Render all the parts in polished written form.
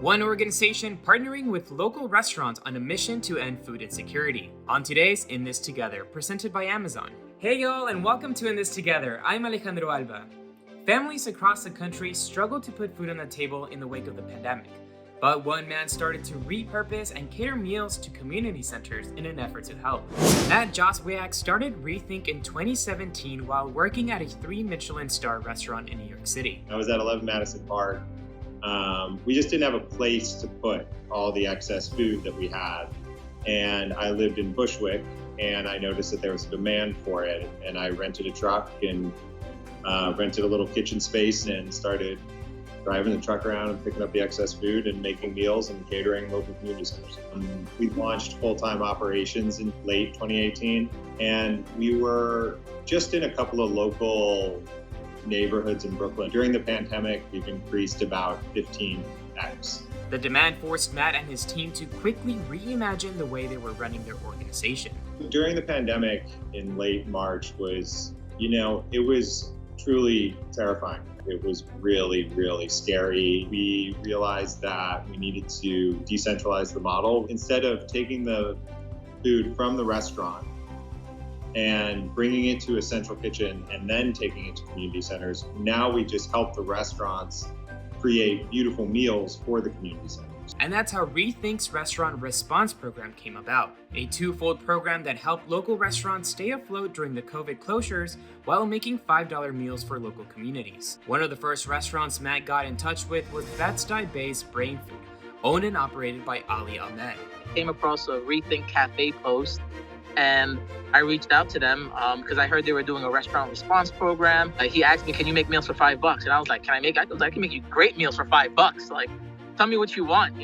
One organization partnering with local restaurants on a mission to end food insecurity. On today's In This Together, presented by Amazon. Hey y'all, and welcome to In This Together. I'm Alejandro Alba. Families across the country struggle to put food on the table in the wake of the pandemic. But one man started to repurpose and cater meals to community centers in an effort to help. Matt Joswiak started Rethink in 2017 while working at a 3 Michelin star restaurant in New York City. I was at 11 Madison Park. We just didn't have a place to put all the excess food that we had. And I lived in Bushwick, and I noticed that there was a demand for it. And I rented a truck and rented a little kitchen space and started driving the truck around and picking up the excess food and making meals and catering local community centers. We launched full-time operations in late 2018, and we were just in a couple of local neighborhoods in Brooklyn. During the pandemic, we've increased about 15x. The demand forced Matt and his team to quickly reimagine the way they were running their organization. During the pandemic in late March it was truly terrifying. It was really, really scary. We realized that we needed to decentralize the model. Instead of taking the food from the restaurant and bringing it to a central kitchen and then taking it to community centers, now we just help the restaurants create beautiful meals for the community centers. And that's how Rethink's Restaurant Response Program came about, a twofold program that helped local restaurants stay afloat during the COVID closures while making $5 meals for local communities. One of the first restaurants Matt got in touch with was Bed-Stuy Bay's Brain Food, owned and operated by Ali Ahmed. I came across a Rethink Cafe post, and I reached out to them because I heard they were doing a restaurant response program. He asked me, "Can you make meals for $5?" And I was like, I can make you great meals for $5. Like, tell me what you want,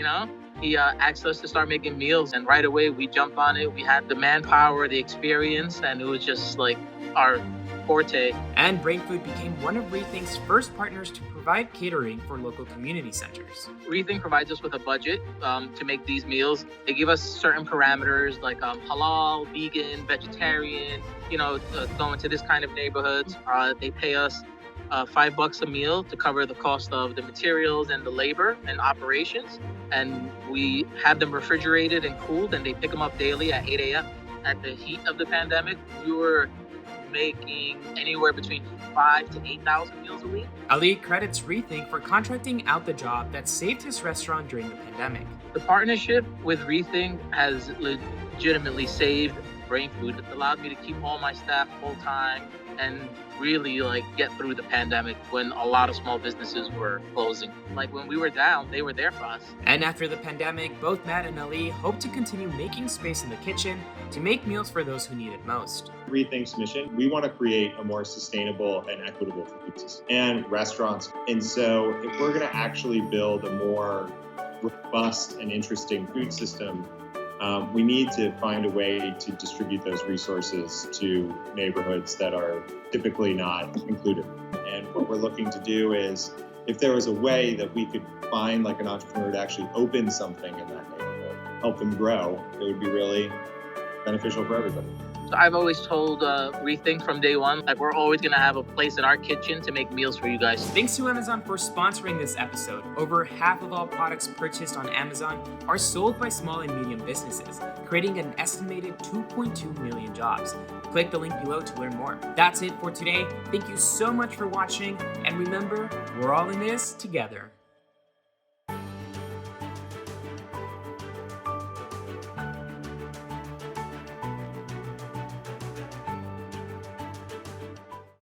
He asked us to start making meals, and right away we jumped on it. We had the manpower, the experience, and it was just like our forte. And Brain Food became one of Rethink's first partners to provide catering for local community centers. Rethink provides us with a budget to make these meals. They give us certain parameters like halal, vegan, vegetarian, going to this kind of neighborhoods. They pay us $5 a meal to cover the cost of the materials and the labor and operations. And we have them refrigerated and cooled, and they pick them up daily at 8 a.m. At the heat of the pandemic, we were making anywhere between 5,000 to 8,000 meals a week. Ali credits Rethink for contracting out the job that saved his restaurant during the pandemic. The partnership with Rethink has legitimately saved Brain Food. It allowed me to keep all my staff full-time and really get through the pandemic when a lot of small businesses were closing. When we were down, they were there for us. And after the pandemic, both Matt and Ali hope to continue making space in the kitchen to make meals for those who need it most. Rethink's mission, we want to create a more sustainable and equitable food system and restaurants. And so if we're going to actually build a more robust and interesting food system, we need to find a way to distribute those resources to neighborhoods that are typically not included. And what we're looking to do is, if there was a way that we could find an entrepreneur to actually open something in that neighborhood, help them grow, it would be really beneficial for everybody. So I've always told Rethink from day one, we're always going to have a place in our kitchen to make meals for you guys. Thanks to Amazon for sponsoring this episode. Over half of all products purchased on Amazon are sold by small and medium businesses, creating an estimated 2.2 million jobs. Click the link below to learn more. That's it for today. Thank you so much for watching, and remember, we're all in this together.